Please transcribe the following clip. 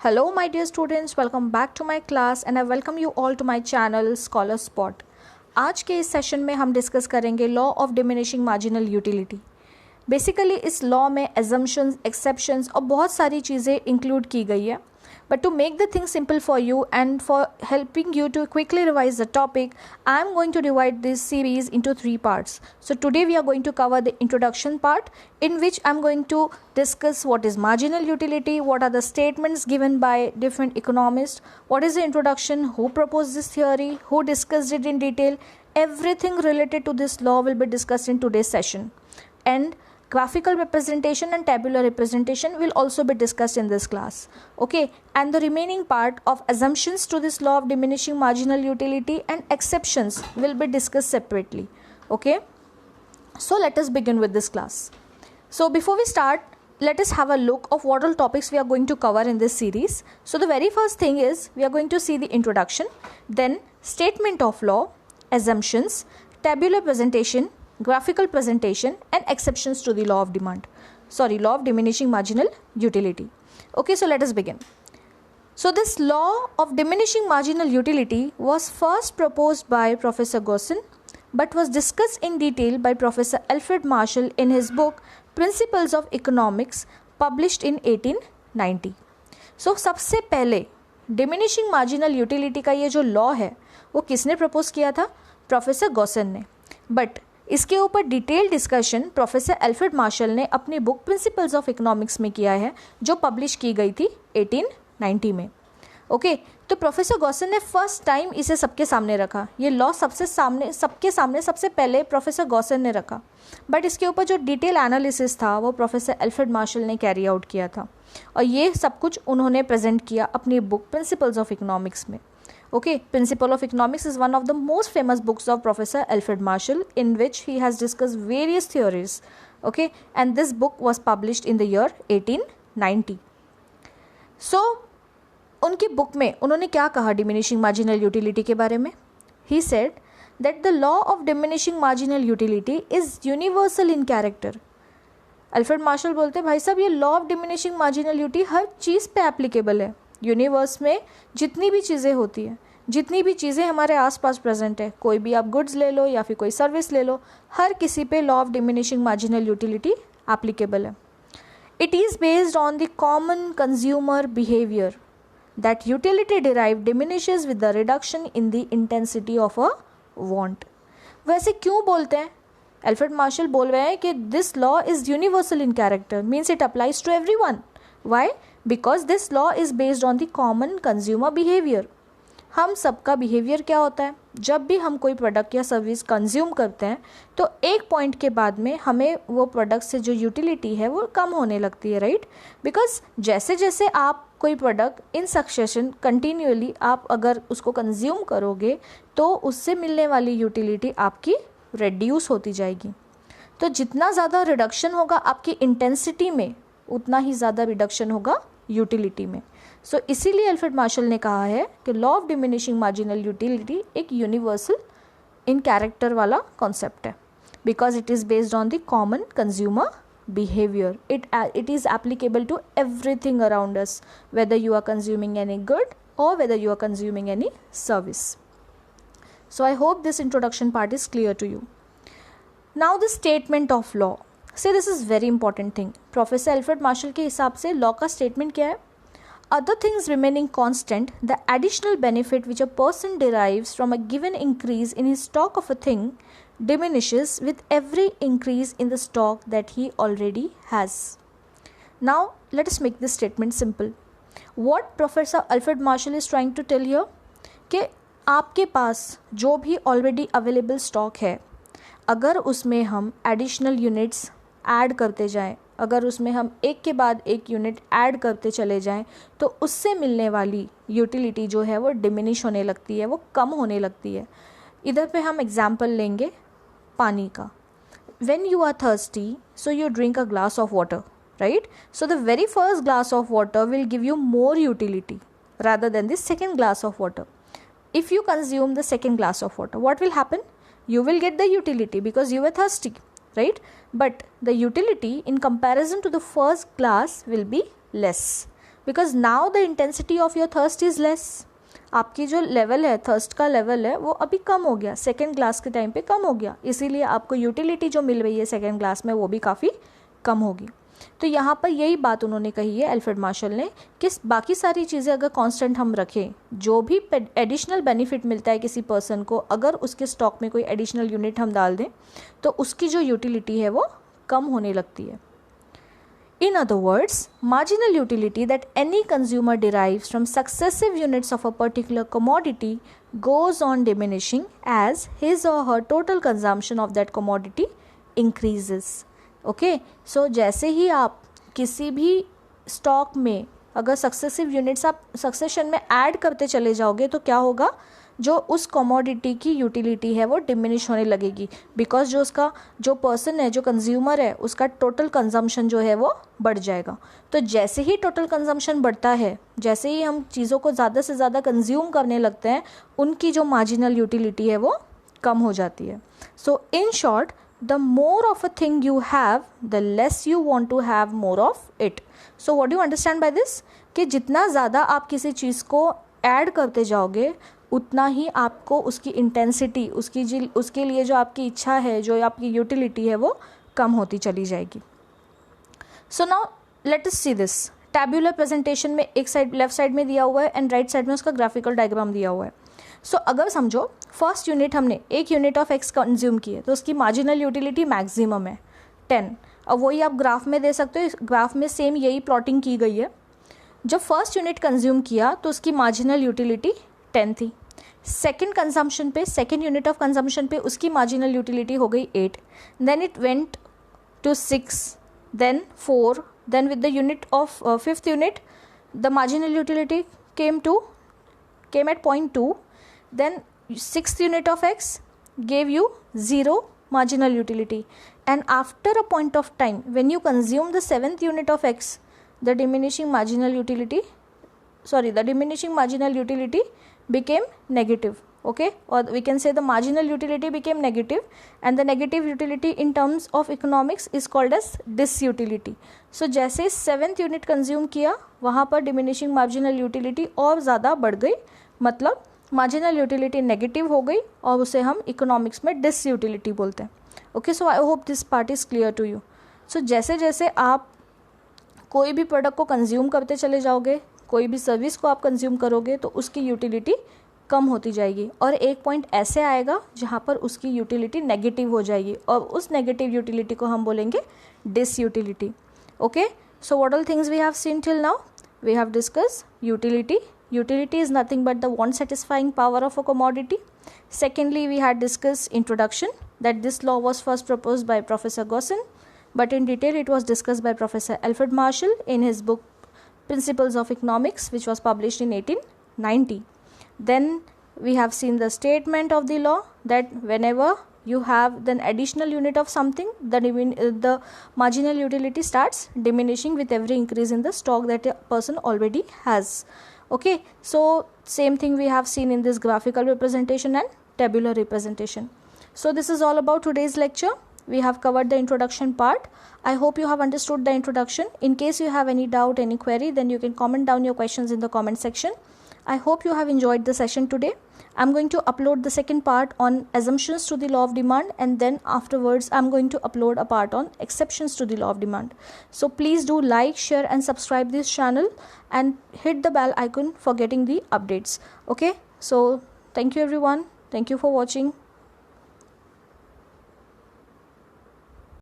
Hello my dear students, welcome back to my class and I welcome you all to my channel Scholar Spot। आज के इस session में हम discuss करेंगे law of diminishing marginal utility. Basically इस law में assumptions, exceptions और बहुत सारी चीज़ें इंक्लूड की गई है। But to make the thing simple for you and for helping you to quickly revise the topic, I am going to divide this series into 3 parts. So today we are going to cover the introduction part, in which I am going to discuss what is marginal utility, what are the statements given by different economists, what is the introduction, who proposed this theory, who discussed it in detail. Everything related to this law will be discussed in today's session. And graphical representation and tabular representation will also be discussed in this class. Okay, and the remaining part of assumptions to this law of diminishing marginal utility and exceptions will be discussed separately. Okay, so let us begin with this class. So before we start, let us have a look of what all topics we are going to cover in this series. So the very first thing is we are going to see the introduction, then statement of law, assumptions, tabular presentation, graphical presentation and exceptions to the law of diminishing marginal utility. Okay, so let us begin. So this law of diminishing marginal utility was first proposed by Professor Gosson but was discussed in detail by Professor Alfred Marshall in his book Principles of Economics published in 1890. So सबसे पहले diminishing marginal utility का ये जो law है वो किसने propose किया था? प्रोफेसर गॉसन ने। बट इसके ऊपर detail discussion professor Alfred martial ने अपनी बुक प्रिंसिपल्स ऑफ इकोनॉमिक्स में किया है, जो पब्लिश की गई थी 1890 में। ओके, तो प्रोफेसर गॉसन ने फर्स्ट टाइम इसे सबके सामने रखा। ये लॉ सबके सामने सबसे पहले प्रोफेसर गॉसन ने रखा, बट इसके ऊपर जो डिटेल एनालिसिस था वो प्रोफेसर एल्फ्रेड मार्शल ने कैरी आउट किया था और ये सब कुछ उन्होंने प्रेजेंट किया अपनी बुक प्रिंसिपल्स ऑफ इकोनॉमिक्स में। Okay, Principle of Economics is one of the most famous books of Professor Alfred Marshall, in which he has discussed various theories. Okay, and this book was published in the year 1890. So, उनकी book में उन्होंने क्या कहा diminishing marginal utility के बारे में? He said that the law of diminishing marginal utility is universal in character. Alfred Marshall बोलते भाई साहब ये law of diminishing marginal utility हर चीज़ पे एप्लीकेबल है। यूनिवर्स में जितनी भी चीज़ें होती हैं, जितनी भी चीज़ें हमारे आसपास प्रेजेंट है, कोई भी आप गुड्स ले लो या फिर कोई सर्विस ले लो, हर किसी पे law of diminishing marginal utility applicable है। It is based on the common consumer behaviour that utility derive diminishes with the reduction in the intensity of a want. वैसे क्यों बोलते हैं? एल्फ्रेड मार्शल बोल रहे हैं कि this law is universal in character, means it applies to everyone. Why? Because this law is based on the common consumer behaviour. हम सबका बिहेवियर क्या होता है? जब भी हम कोई प्रोडक्ट या सर्विस कंज्यूम करते हैं तो एक पॉइंट के बाद में हमें वो प्रोडक्ट से जो यूटिलिटी है वो कम होने लगती है, राइट? बिकॉज जैसे जैसे आप कोई प्रोडक्ट इन सक्सेशन कंटिन्यूअली आप अगर उसको कंज्यूम करोगे तो उससे मिलने वाली यूटिलिटी आपकी रिड्यूस होती जाएगी। तो जितना ज़्यादा रिडक्शन होगा आपकी इंटेंसिटी में, उतना ही ज़्यादा रिडक्शन होगा यूटिलिटी में। सो इसीलिए अल्फ्रेड मार्शल ने कहा है कि law of diminishing marginal utility एक यूनिवर्सल इन कैरेक्टर वाला कॉन्सेप्ट है, because it is based on the common consumer behaviour. It is applicable to everything around us, whether you are consuming any good और whether you are consuming any service. So I hope this introduction part is clear to you. Now the statement of law, say this is very important thing. Professor Alfred Marshall के हिसाब से law का statement क्या है? Other things remaining constant, the additional benefit which a person derives from a given increase in his stock of a thing diminishes with every increase in the stock that he already has. Now let us make this statement simple. What Professor Alfred Marshall is trying to tell here कि आपके पास जो भी already available stock है, अगर उसमें हम additional units add करते जाएं, अगर उसमें हम एक के बाद एक यूनिट ऐड करते चले जाएं, तो उससे मिलने वाली यूटिलिटी जो है वो डिमिनिश होने लगती है, वो कम होने लगती है। इधर पे हम एग्जांपल लेंगे पानी का। When you are thirsty, so you drink a glass of water, right? So the very first glass of water will give you more utility rather than the second glass of water. If you consume the second glass of water, what will happen? You will get the utility because you were thirsty, right? But the utility in comparison to the first glass will be less because now the intensity of your thirst is less. आपकी जो level है, thirst का level है, वो अभी कम हो गया, second glass के टाइम पे कम हो गया, इसीलिए आपको यूटिलिटी जो मिल रही है सेकेंड ग्लास में वो भी काफ़ी कम होगी. तो यहाँ पर यही बात उन्होंने कही है एल्फ्रेड मार्शल ने कि बाकी सारी चीज़ें अगर कांस्टेंट हम रखें, जो भी एडिशनल बेनिफिट मिलता है किसी पर्सन को, अगर उसके स्टॉक में कोई एडिशनल यूनिट हम डाल दें तो उसकी जो यूटिलिटी है वो कम होने लगती है. In other words, marginal utility that any consumer derives from successive units of a particular commodity goes on diminishing as his or her total consumption of that commodity increases. Okay, so जैसे ही आप किसी भी stock में अगर successive units आप succession में add करते चले जाओगे तो क्या होगा, जो उस कमोडिटी की यूटिलिटी है वो डिमिनिश होने लगेगी, बिकॉज जो उसका जो पर्सन है, जो कंज्यूमर है, उसका टोटल कंजम्पशन जो है वो बढ़ जाएगा. तो जैसे ही टोटल कंजम्पशन बढ़ता है, जैसे ही हम चीज़ों को ज़्यादा से ज़्यादा कंज्यूम करने लगते हैं, उनकी जो मार्जिनल यूटिलिटी है वो कम हो जाती है. So in short, the more of a thing you have, the less you want to have more of it. So what you understand by this, कि जितना ज़्यादा आप किसी चीज़ को ऐड करते जाओगे उतना ही आपको उसकी इंटेंसिटी, उसके लिए जो आपकी इच्छा है, जो आपकी यूटिलिटी है वो कम होती चली जाएगी. So now let us see this. Tabular presentation में एक साइड लेफ्ट साइड में दिया हुआ है एंड राइट साइड में उसका ग्राफिकल डायग्राम दिया हुआ है. सो अगर समझो फर्स्ट यूनिट हमने एक यूनिट ऑफ एक्स कंज्यूम की है तो उसकी मार्जिनल यूटिलिटी मैक्सिमम है 10. अब वही आप ग्राफ में दे सकते हो, ग्राफ में सेम यही प्लॉटिंग की गई है. जब फर्स्ट यूनिट कंज्यूम किया तो उसकी मार्जिनल यूटिलिटी 10 थी. सेकेंड कंजम्पशन पे, सेकेंड यूनिट ऑफ कंजम्पशन पे उसकी मार्जिनल यूटिलिटी हो गई 8. Then it went to 6, then 4, then with the unit of fifth unit the marginal utility came at 0.2. then sixth unit of x gave you 0 marginal utility, and after a point of time when you consume the seventh unit of x, the diminishing marginal utility became negative. Okay, or we can say the marginal utility became negative, and the negative utility in terms of economics is called as disutility. So जैसे seventh unit consume किया वहाँ पर diminishing marginal utility और ज़्यादा बढ़ गई, मतलब marginal utility negative हो गई और उसे हम इकोनॉमिक्स में डिसयूटिलिटी बोलते हैं. Okay, so I hope this part is clear to you. So जैसे जैसे आप कोई भी प्रोडक्ट को कंज्यूम करते चले जाओगे, कोई भी सर्विस को आप कंज्यूम करोगे तो उसकी यूटिलिटी कम होती जाएगी, और एक पॉइंट ऐसे आएगा जहाँ पर उसकी यूटिलिटी नेगेटिव हो जाएगी, और उस नेगेटिव यूटिलिटी को हम बोलेंगे disutility. Okay, so what all things we have seen till now? We have discuss utility. Utility is nothing but the want satisfying power of a commodity. Secondly, we had discussed introduction, that this law was first proposed by Professor Gaussen, but in detail it was discussed by Professor Alfred Marshall in his book Principles of Economics, which was published in 1890. Then we have seen the statement of the law that whenever you have an additional unit of something, the marginal utility starts diminishing with every increase in the stock that a person already has. Okay, so same thing we have seen in this graphical representation and tabular representation. So this is all about today's lecture. We have covered the introduction part. I hope you have understood the introduction. In case you have any doubt, any query, then you can comment down your questions in the comment section. I hope you have enjoyed the session today. I'm going to upload the second part on assumptions to the law of demand, and then afterwards I'm going to upload a part on exceptions to the law of demand. So please do like, share and subscribe this channel and hit the bell icon for getting the updates. Okay, so thank you everyone. Thank you for watching.